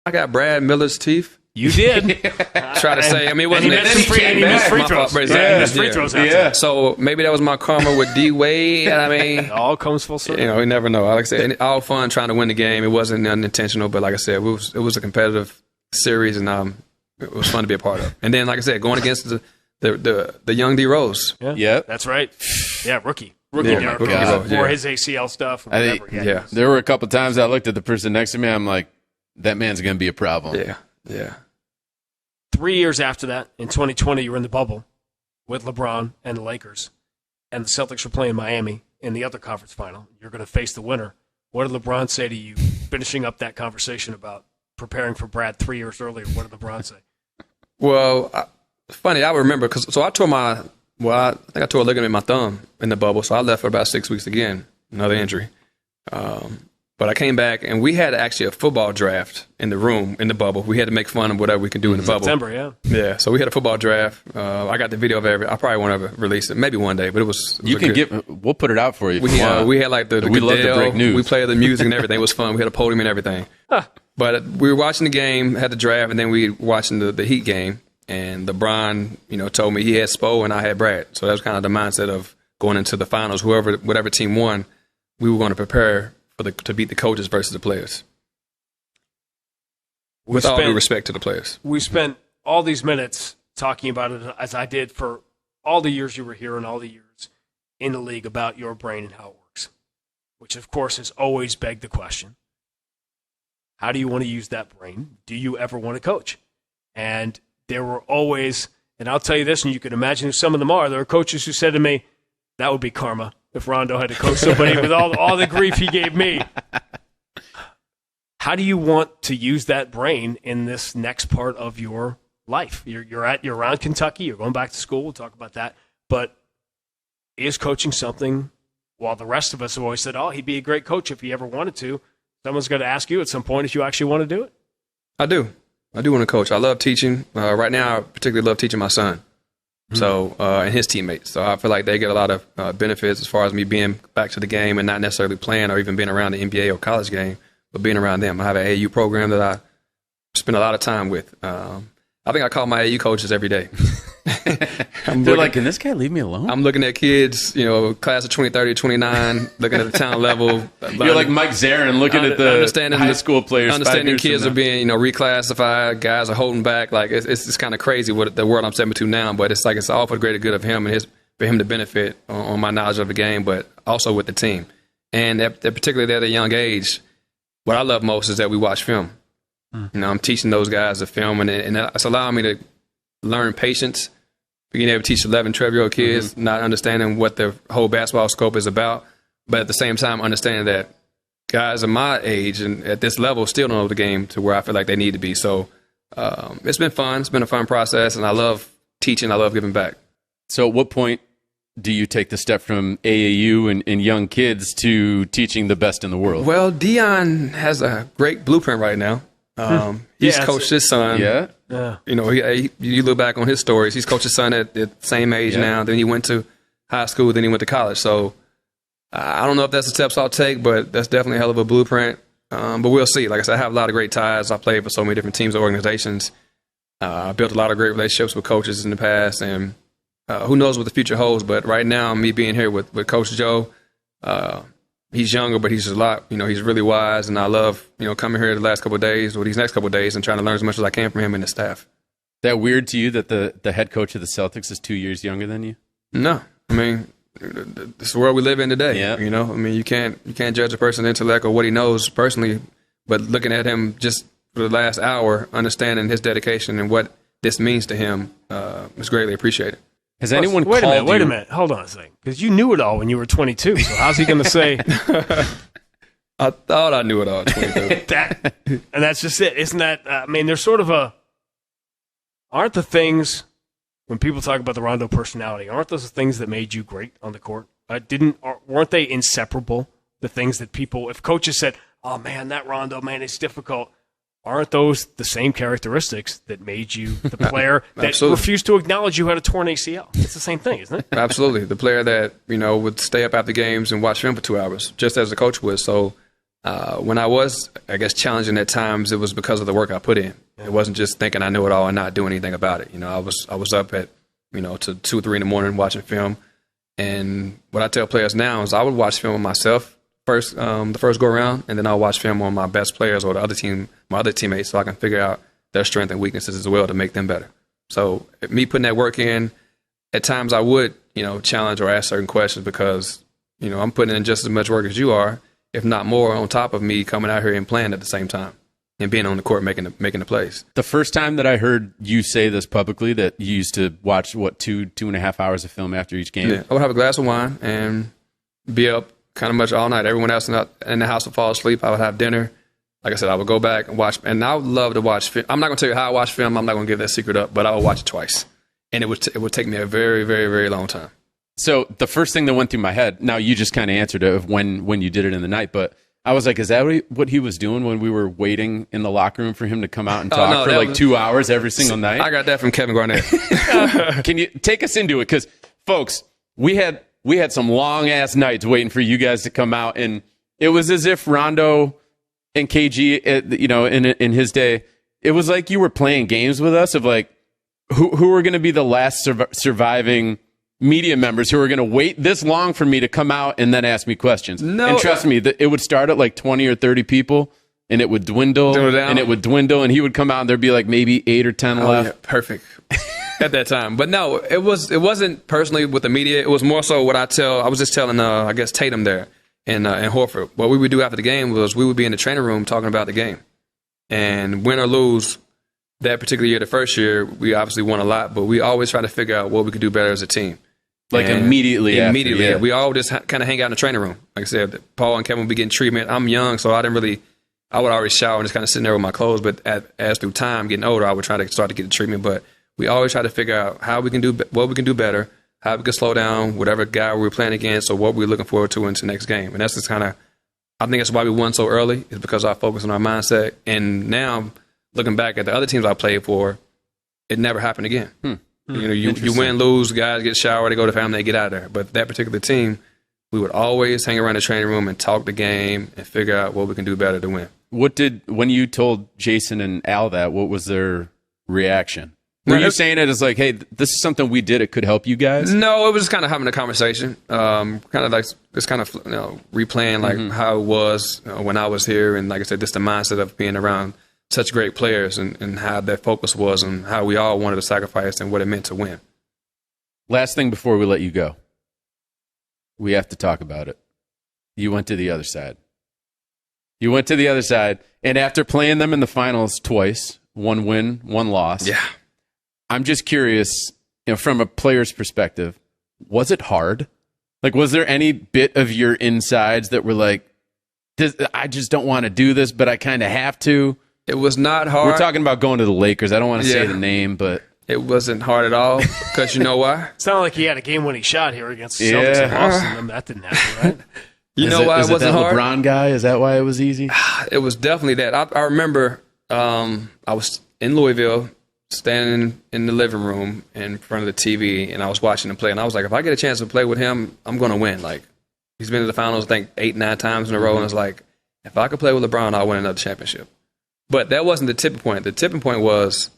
I got Brad Miller's teeth. You did. Try to say, I mean, it wasn't he missed free throws. Yeah, free throws. Yeah. So maybe that was my karma with D Wade. I mean, It all comes full circle. you know, you never know. Like I said, all fun trying to win the game. It wasn't unintentional, but like I said, it was a competitive series, and it was fun to be a part of. And then, like I said, going against the young D Rose. Yep. That's right. Yeah, rookie rookie Derrick Rose Rose, before his ACL stuff. Or I whatever. think, there were a couple times I looked at the person next to me. I'm like, that man's going to be a problem. Yeah. 3 years after that, in 2020, you were in the bubble with LeBron and the Lakers, and the Celtics were playing Miami in the other conference final. You're going to face the winner. What did LeBron say to you, finishing up that conversation about preparing for Brad 3 years earlier? What did LeBron say? Well, funny, I remember, so I tore I think I tore a ligament in my thumb in the bubble, so I left for about 6 weeks again, another injury. But I came back, and we had actually a football draft in the room, in the bubble. We had to make fun of whatever we could do in the bubble. September, yeah. Yeah, so we had a football draft. I got the video of I probably won't ever release it, maybe one day, but it was You can good. we'll put it out for you. We had like the we love to break news. We played the music and everything. It was fun. We had a podium and everything. But we were watching the game, had the draft, and then we were watching the Heat game. And LeBron, told me he had Spo and I had Brad. So that was kind of the mindset of going into the finals. Whatever team won, we were going to prepare to beat the coaches versus the players. With all due respect to the players. We spent all these minutes talking about it, as I did for all the years you were here and all the years in the league, about your brain and how it works, which, of course, has always begged the question, how do you want to use that brain? Do you ever want to coach? And there were always, and I'll tell you this, and you can imagine who some of them are, there are coaches who said to me, that would be karma if Rondo had to coach somebody with all the grief he gave me. How do you want to use that brain in this next part of your life? You're around Kentucky. You're going back to school. We'll talk about that. But is coaching something, while the rest of us have always said, oh, he'd be a great coach if he ever wanted to, someone's going to ask you at some point if you actually want to do it? I do want to coach. I love teaching. Right now, I particularly love teaching my son. So, and his teammates. So I feel like they get a lot of benefits as far as me being back to the game and not necessarily playing or even being around the NBA or college game, but being around them. I have an AAU program that I spend a lot of time with. I think I call my AAU coaches every day. They're like, can this guy leave me alone? I'm looking at kids, class of 2030, 29, looking at the town level. You're like Mike Zarin looking at the high school players. Understanding kids are being, reclassified, guys are holding back. Like, it's kind of crazy what the world I'm stepping to now, but it's like it's all for the greater good of him and for him to benefit on my knowledge of the game, but also with the team. And particularly at a young age, what I love most is that we watch film. I'm teaching those guys the film, and it's allowing me to learn patience. Being able to teach 11, 12-year-old kids, not understanding what the whole basketball scope is about, but at the same time understanding that guys of my age and at this level still don't know the game to where I feel like they need to be. So it's been fun. It's been a fun process, and I love teaching. I love giving back. So at what point do you take the step from AAU and young kids to teaching the best in the world? Well, Dion has a great blueprint right now. He's coached his son. Yeah. You look back on his stories. He's coached his son at the same age now. Then he went to high school. Then he went to college. So I don't know if that's the steps I'll take, but that's definitely a hell of a blueprint. But we'll see. Like I said, I have a lot of great ties. I played for so many different teams and organizations. I built a lot of great relationships with coaches in the past, and who knows what the future holds. But right now, me being here with Coach Joe, he's younger, but he's a lot, he's really wise, and I love, coming here the last couple of days or these next couple of days and trying to learn as much as I can from him and his staff. That weird to you that the head coach of the Celtics is 2 years younger than you? No. I mean, it's the world we live in today. Yeah. I mean, you can't judge a person's intellect or what he knows personally, but looking at him just for the last hour, understanding his dedication and what this means to him is greatly appreciated. Has anyone wait called a minute. Hold on a second. Because you knew it all when you were 22. So how's he going to say? I thought I knew it all at 22. And that's just it. Isn't that, there's sort of aren't the things, when people talk about the Rondo personality, aren't those the things that made you great on the court? Weren't they inseparable? The things that people, if coaches said, oh man, that Rondo, man, it's difficult. Aren't those the same characteristics that made you the player that refused to acknowledge you had a torn ACL? It's the same thing, isn't it? Absolutely. The player that, would stay up after games and watch film for 2 hours, just as the coach was. So When I was, I guess, challenging at times, it was because of the work I put in. It wasn't just thinking I knew it all and not doing anything about it. I was up at, to 2 or 3 in the morning watching film. And what I tell players now is I would watch film on myself first, the first go around, and then I'll watch film on my best players or my other teammates, so I can figure out their strengths and weaknesses as well to make them better. So me putting that work in, at times I would, challenge or ask certain questions because, I'm putting in just as much work as you are, if not more, on top of me coming out here and playing at the same time and being on the court making the plays. The first time that I heard you say this publicly, that you used to watch, 2.5 hours of film after each game? Yeah, I would have a glass of wine and be up kind of much all night. Everyone else in the house would fall asleep. I would have dinner. Like I said, I would go back and watch, and I would love to watch film. I'm not going to tell you how I watch film. I'm not going to give that secret up, but I would watch it twice. And it would take me a very, very, very long time. So the first thing that went through my head, now you just kind of answered it of when you did it in the night, but I was like, is that what he was doing when we were waiting in the locker room for him to come out and talk for like 2 hours every single night? I got that from Kevin Garnett. Can you take us into it? Because, folks, we had some long-ass nights waiting for you guys to come out, and it was as if Rondo and KG, in his day, it was like you were playing games with us of like, who are going to be the last surviving media members who are going to wait this long for me to come out and then ask me questions. No, and trust me, it would start at like 20 or 30 people, and it would dwindle, and it would dwindle, and he would come out, and there'd be like maybe 8 or 10 left. Yeah, perfect. At that time. But no, it wasn't personally with the media. It was more so what I was just telling, I guess, Tatum there and Horford. What we would do after the game was we would be in the training room talking about the game. And win or lose, that particular year, the first year, we obviously won a lot, but we always try to figure out what we could do better as a team. Like immediately after, yeah. We all just kind of hang out in the training room. Like I said, Paul and Kevin would be getting treatment. I'm young, so I would always shower and just kind of sitting there with my clothes. But as through time, getting older, I would try to start to get the treatment. But we always try to figure out how we can do what we can do better, how we can slow down whatever guy we're playing against, or what we're looking forward to into the next game. And that's just kind of, I think that's why we won so early, is because our focus on our mindset. And now, looking back at the other teams I played for, it never happened again. You win, lose, guys get showered, they go to family, they get out of there. But that particular team, we would always hang around the training room and talk the game and figure out what we can do better to win. When you told Jason and Al that, what was their reaction? Were you saying it as like, hey, this is something we did, it could help you guys? No, it was just kind of having a conversation, kind of like just kind of replaying like how it was when I was here, and like I said, just the mindset of being around such great players and how their focus was and how we all wanted to sacrifice and what it meant to win. Last thing before we let you go, we have to talk about it. You went to the other side. And after playing them in the finals twice, 1 win, 1 loss. Yeah. I'm just curious, from a player's perspective, was it hard? Like, was there any bit of your insides that were like, I just don't want to do this, but I kind of have to? It was not hard. We're talking about going to the Lakers. I don't want to say the name, but it wasn't hard at all, because you know why? It's not like he had a game-winning shot here against the Celtics and lost them. That didn't happen, right? You know why it wasn't hard? LeBron guy? Is that why it was easy? It was definitely that. I remember I was in Louisville, standing in the living room in front of the TV, and I was watching him play, and I was like, if I get a chance to play with him, I'm going to win. Like, he's been to the finals, I think, 8, 9 times in a row, and it's like, if I could play with LeBron, I'll win another championship. But that wasn't the tipping point. The tipping point was,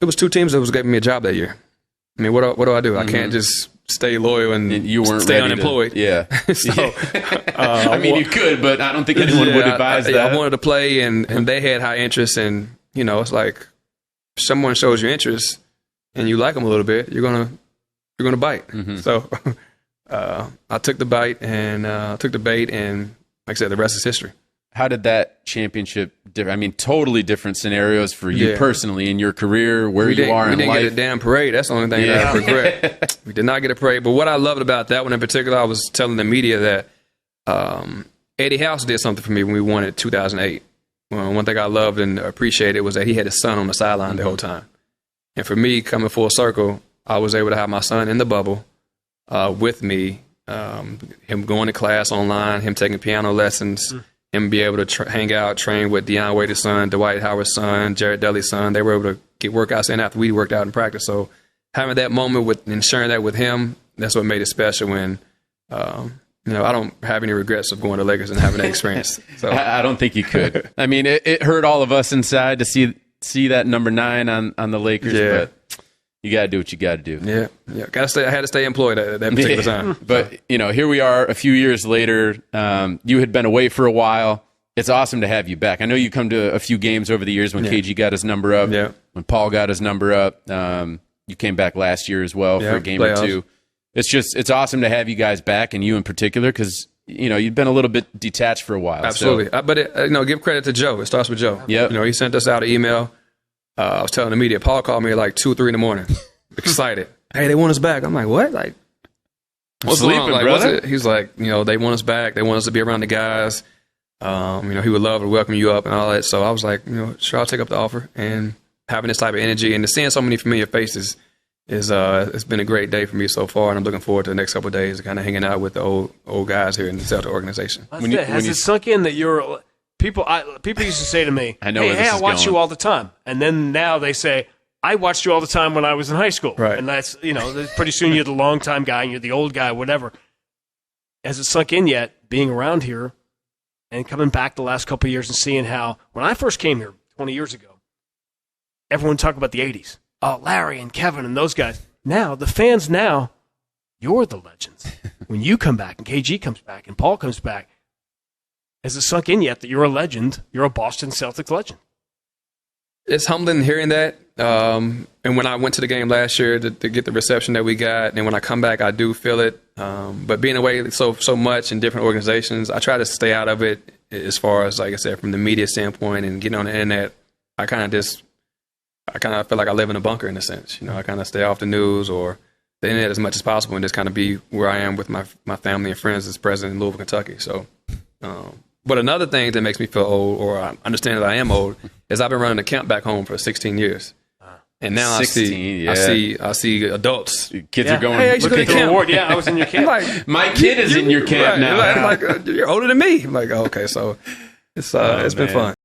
it was 2 teams that was giving me a job that year. I mean, what do I do? I can't just stay loyal and you weren't stay ready unemployed. So, I mean, you could, but I don't think anyone would advise that. I wanted to play, and they had high interest, and it's like, if someone shows you interest and you like them a little bit, you're gonna bite. So I took the bite and took the bait, and like I said, the rest is history. How did that championship differ? I mean, totally different scenarios for you personally in your career, where you are in life. We didn't get a damn parade. That's the only thing that I regret. We did not get a parade. But what I loved about that one in particular, I was telling the media that Eddie House did something for me when we won it 2008. Well, one thing I loved and appreciated was that he had his son on the sideline the whole time. And for me, coming full circle, I was able to have my son in the bubble with me, him going to class online, him taking piano lessons, him be able to hang out, train with Deion Waiters' son, Dwight Howard's son, Jared Dudley's son. They were able to get workouts in after we worked out in practice. So having that moment and sharing that with him, that's what made it special when I don't have any regrets of going to Lakers and having that experience. So I don't think you could. I mean, it hurt all of us inside to see that number 9 on the Lakers, but you got to do what you got to do. Yeah. I had to stay employed at that particular time. But, here we are a few years later. You had been away for a while. It's awesome to have you back. I know you come to a few games over the years when KG got his number up, when Paul got his number up. You came back last year as well for a game or two. It's awesome to have you guys back, and you in particular, because you've been a little bit detached for a while. Absolutely, so. But give credit to Joe. It starts with Joe. Yeah, he sent us out an email. I was telling the media. Paul called me at like 2 or 3 in the morning, excited. Hey, they want us back. I'm like, what? Like, what's sleeping, like, brother? He's like, they want us back. They want us to be around the guys. He would love to welcome you up and all that. So I was like, sure, I'll take up the offer. And having this type of energy and to seeing so many familiar faces it's been a great day for me so far, and I'm looking forward to the next couple of days, kind of hanging out with the old guys here in the Celtic organization. Has it sunk in that you're people? People used to say to me, I know hey, I watch you all the time, and then now they say, I watched you all the time when I was in high school, right? And that's pretty soon you're the long-time guy and you're the old guy, whatever. Has it sunk in yet, being around here and coming back the last couple of years and seeing how when I first came here 20 years ago, everyone talked about the 80s. Oh, Larry and Kevin and those guys. Now, the fans you're the legends. When you come back and KG comes back and Paul comes back, has it sunk in yet that you're a legend? You're a Boston Celtics legend. It's humbling hearing that. And when I went to the game last year to get the reception that we got, and when I come back, I do feel it. But being away so much in different organizations, I try to stay out of it as far as, like I said, from the media standpoint and getting on the internet. I kind of feel like I live in a bunker in a sense. I kind of stay off the news or the internet as much as possible and just kind of be where I am with my family and friends as president in Louisville, Kentucky. So, but another thing that makes me feel old, or I understand that I am old, is I've been running the camp back home for 16 years. And now 16, I see adults. Kids are going. Hey, look at the award. Yeah, I was in your camp. Like, my kid is in your camp now. Like, you're older than me. I'm like, okay, so it's been fun.